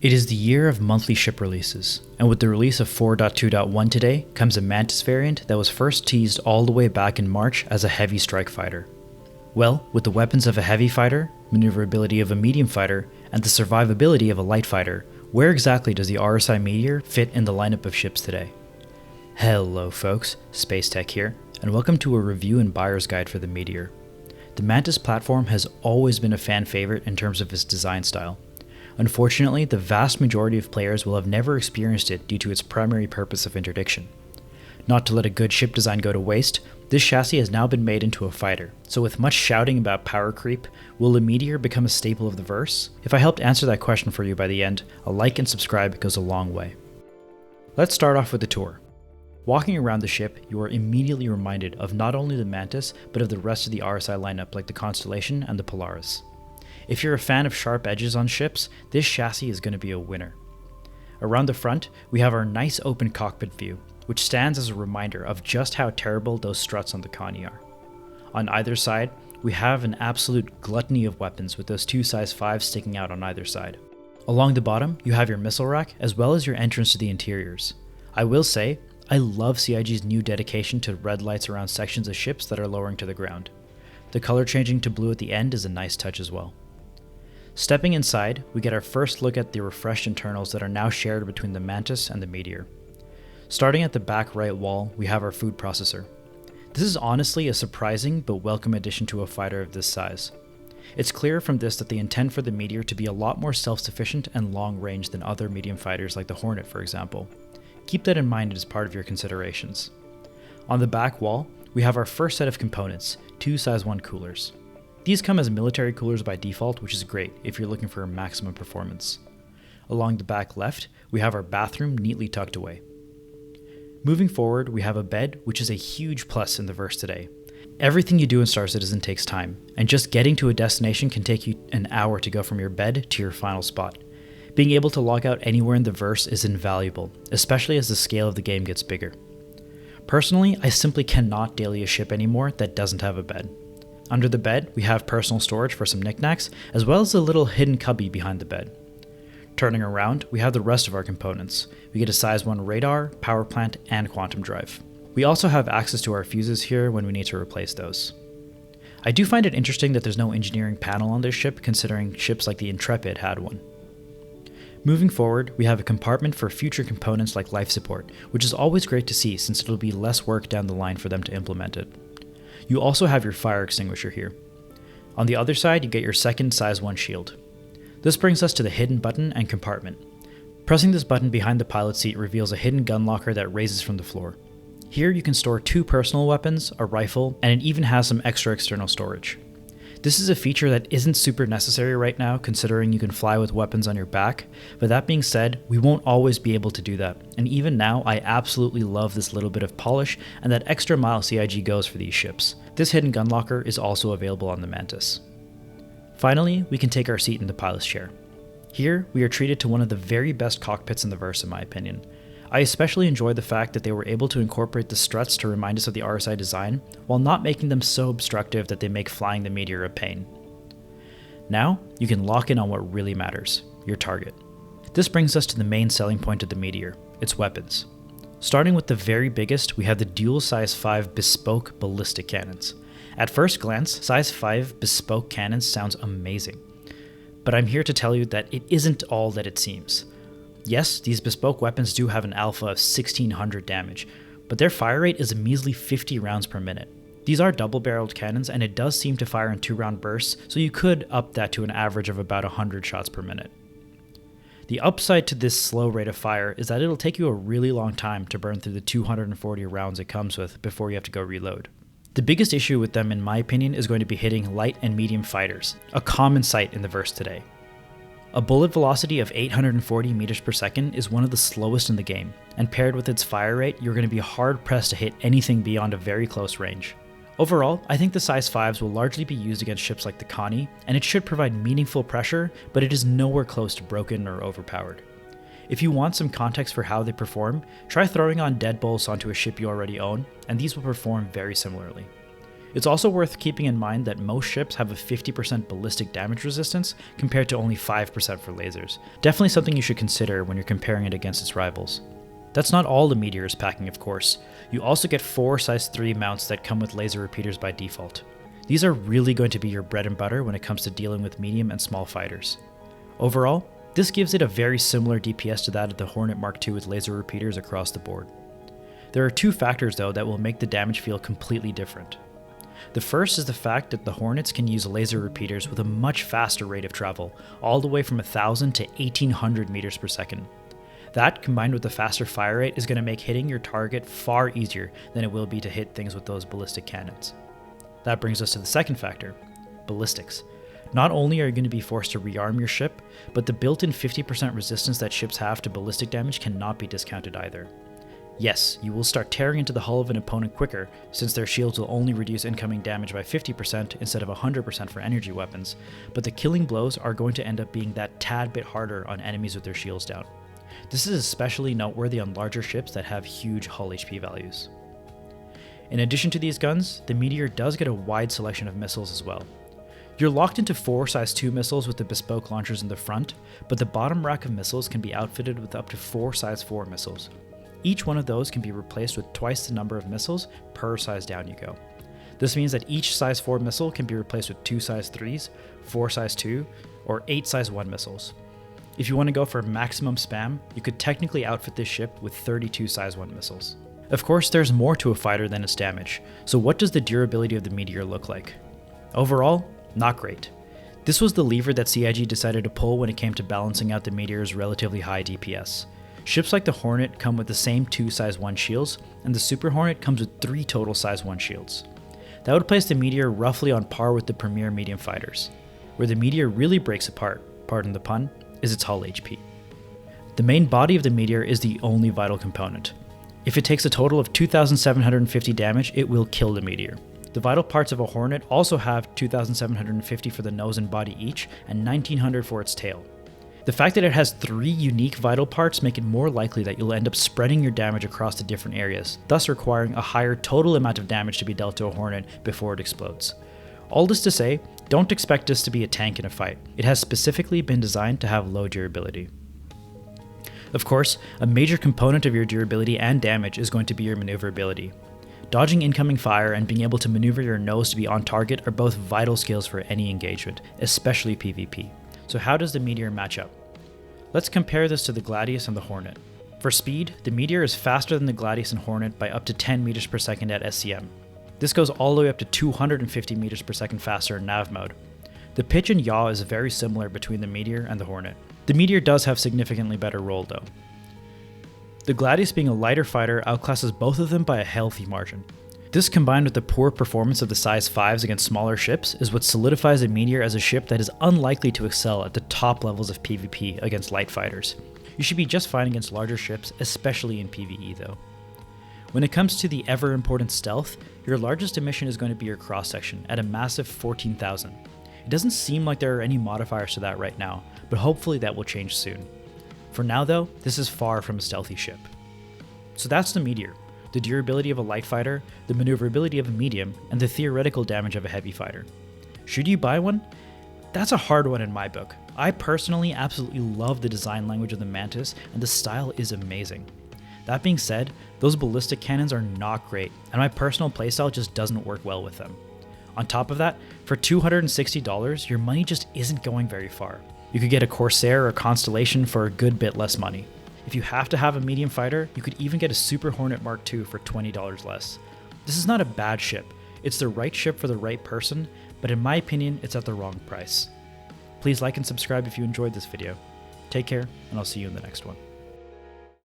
It is the year of monthly ship releases, and with the release of 4.2.1 today comes a Mantis variant that was first teased all the way back in March as a heavy strike fighter. Well, with the weapons of a heavy fighter, maneuverability of a medium fighter, and the survivability of a light fighter, where exactly does the RSI Meteor fit in the lineup of ships today? Hello folks, Space Tech here, and welcome to a review and buyer's guide for the Meteor. The Mantis platform has always been a fan favorite in terms of its design style. Unfortunately, the vast majority of players will have never experienced it due to its primary purpose of interdiction. Not to let a good ship design go to waste, this chassis has now been made into a fighter, so with much shouting about power creep, will the Meteor become a staple of the verse? If I helped answer that question for you by the end, a like and subscribe goes a long way. Let's start off with the tour. Walking around the ship, you are immediately reminded of not only the Mantis, but of the rest of the RSI lineup like the Constellation and the Polaris. If you're a fan of sharp edges on ships, this chassis is going to be a winner. Around the front, we have our nice open cockpit view, which stands as a reminder of just how terrible those struts on the Connie are. On either side, we have an absolute gluttony of weapons with those two size 5s sticking out on either side. Along the bottom, you have your missile rack as well as your entrance to the interiors. I will say, I love CIG's new dedication to red lights around sections of ships that are lowering to the ground. The color changing to blue at the end is a nice touch as well. Stepping inside, we get our first look at the refreshed internals that are now shared between the Mantis and the Meteor. Starting at the back right wall, we have our food processor. This is honestly a surprising but welcome addition to a fighter of this size. It's clear from this that they intend for the Meteor to be a lot more self-sufficient and long-range than other medium fighters like the Hornet, for example. Keep that in mind as part of your considerations. On the back wall, we have our first set of components, two size 1 coolers. These come as military coolers by default, which is great if you're looking for maximum performance. Along the back left, we have our bathroom neatly tucked away. Moving forward, we have a bed, which is a huge plus in the verse today. Everything you do in Star Citizen takes time, and just getting to a destination can take you an hour to go from your bed to your final spot. Being able to log out anywhere in the verse is invaluable, especially as the scale of the game gets bigger. Personally, I simply cannot daily a ship anymore that doesn't have a bed. Under the bed, we have personal storage for some knickknacks, as well as a little hidden cubby behind the bed. Turning around, we have the rest of our components. We get a size 1 radar, power plant, and quantum drive. We also have access to our fuses here when we need to replace those. I do find it interesting that there's no engineering panel on this ship, considering ships like the Intrepid had one. Moving forward, we have a compartment for future components like life support, which is always great to see since it'll be less work down the line for them to implement it. You also have your fire extinguisher here. On the other side, you get your second size 1 shield. This brings us to the hidden button and compartment. Pressing this button behind the pilot seat reveals a hidden gun locker that raises from the floor. Here you can store 2 personal weapons, a rifle, and it even has some extra external storage. This is a feature that isn't super necessary right now considering you can fly with weapons on your back, but that being said, we won't always be able to do that, and even now I absolutely love this little bit of polish and that extra mile CIG goes for these ships. This hidden gun locker is also available on the Mantis. Finally, we can take our seat in the pilot's chair. Here, we are treated to one of the very best cockpits in the verse in my opinion. I especially enjoy the fact that they were able to incorporate the struts to remind us of the RSI design, while not making them so obstructive that they make flying the Meteor a pain. Now, you can lock in on what really matters, your target. This brings us to the main selling point of the Meteor, its weapons. Starting with the very biggest, we have the dual size 5 bespoke ballistic cannons. At first glance, size 5 bespoke cannons sounds amazing. But I'm here to tell you that it isn't all that it seems. Yes, these bespoke weapons do have an alpha of 1600 damage, but their fire rate is a measly 50 rounds per minute. These are double-barreled cannons and it does seem to fire in 2-round bursts, so you could up that to an average of about 100 shots per minute. The upside to this slow rate of fire is that it'll take you a really long time to burn through the 240 rounds it comes with before you have to go reload. The biggest issue with them in my opinion is going to be hitting light and medium fighters, a common sight in the verse today. A bullet velocity of 840 meters per second is one of the slowest in the game, and paired with its fire rate, you're going to be hard pressed to hit anything beyond a very close range. Overall, I think the size 5s will largely be used against ships like the Connie, and it should provide meaningful pressure, but it is nowhere close to broken or overpowered. If you want some context for how they perform, try throwing on deadbolts onto a ship you already own, and these will perform very similarly. It's also worth keeping in mind that most ships have a 50% ballistic damage resistance compared to only 5% for lasers. Definitely something you should consider when you're comparing it against its rivals. That's not all the Meteor is packing, of course. You also get 4 size 3 mounts that come with laser repeaters by default. These are really going to be your bread and butter when it comes to dealing with medium and small fighters. Overall, this gives it a very similar DPS to that of the Hornet Mark II with laser repeaters across the board. There are 2 factors though that will make the damage feel completely different. The first is the fact that the Hornets can use laser repeaters with a much faster rate of travel, all the way from 1000 to 1800 meters per second. That, combined with the faster fire rate, is going to make hitting your target far easier than it will be to hit things with those ballistic cannons. That brings us to the second factor, ballistics. Not only are you going to be forced to rearm your ship, but the built-in 50% resistance that ships have to ballistic damage cannot be discounted either. Yes, you will start tearing into the hull of an opponent quicker, since their shields will only reduce incoming damage by 50% instead of 100% for energy weapons, but the killing blows are going to end up being that tad bit harder on enemies with their shields down. This is especially noteworthy on larger ships that have huge hull HP values. In addition to these guns, the Meteor does get a wide selection of missiles as well. You're locked into 4 size 2 missiles with the bespoke launchers in the front, but the bottom rack of missiles can be outfitted with up to 4 size 4 missiles. Each one of those can be replaced with twice the number of missiles per size down you go. This means that each size 4 missile can be replaced with 2 size 3s, 4 size 2, or 8 size 1 missiles. If you want to go for maximum spam, you could technically outfit this ship with 32 size 1 missiles. Of course, there's more to a fighter than its damage, so what does the durability of the Meteor look like? Overall, not great. This was the lever that CIG decided to pull when it came to balancing out the Meteor's relatively high DPS. Ships like the Hornet come with the same 2 size 1 shields, and the Super Hornet comes with 3 total size 1 shields. That would place the Meteor roughly on par with the premier medium fighters. Where the Meteor really breaks apart, pardon the pun, is its hull HP. The main body of the Meteor is the only vital component. If it takes a total of 2,750 damage, it will kill the Meteor. The vital parts of a Hornet also have 2,750 for the nose and body each, and 1,900 for its tail. The fact that it has 3 unique vital parts make it more likely that you'll end up spreading your damage across the different areas, thus requiring a higher total amount of damage to be dealt to a Hornet before it explodes. All this to say, don't expect this to be a tank in a fight. It has specifically been designed to have low durability. Of course, a major component of your durability and damage is going to be your maneuverability. Dodging incoming fire and being able to maneuver your nose to be on target are both vital skills for any engagement, especially PvP. So how does the Meteor match up? Let's compare this to the Gladius and the Hornet. For speed, the Meteor is faster than the Gladius and Hornet by up to 10 meters per second at SCM. This goes all the way up to 250 meters per second faster in nav mode. The pitch and yaw is very similar between the Meteor and the Hornet. The Meteor does have significantly better roll though. The Gladius, being a lighter fighter, outclasses both of them by a healthy margin. This, combined with the poor performance of the size 5s against smaller ships, is what solidifies the Meteor as a ship that is unlikely to excel at the top levels of PvP against light fighters. You should be just fine against larger ships, especially in PvE though. When it comes to the ever-important stealth, your largest emission is going to be your cross-section at a massive 14,000. It doesn't seem like there are any modifiers to that right now, but hopefully that will change soon. For now though, this is far from a stealthy ship. So that's the Meteor. The durability of a light fighter, the maneuverability of a medium, and the theoretical damage of a heavy fighter. Should you buy one? That's a hard one in my book. I personally absolutely love the design language of the Mantis, and the style is amazing. That being said, those ballistic cannons are not great, and my personal playstyle just doesn't work well with them. On top of that, for $260, your money just isn't going very far. You could get a Corsair or Constellation for a good bit less money. If you have to have a medium fighter, you could even get a Super Hornet Mark II for $20 less. This is not a bad ship. It's the right ship for the right person, but in my opinion, it's at the wrong price. Please like and subscribe if you enjoyed this video. Take care, and I'll see you in the next one.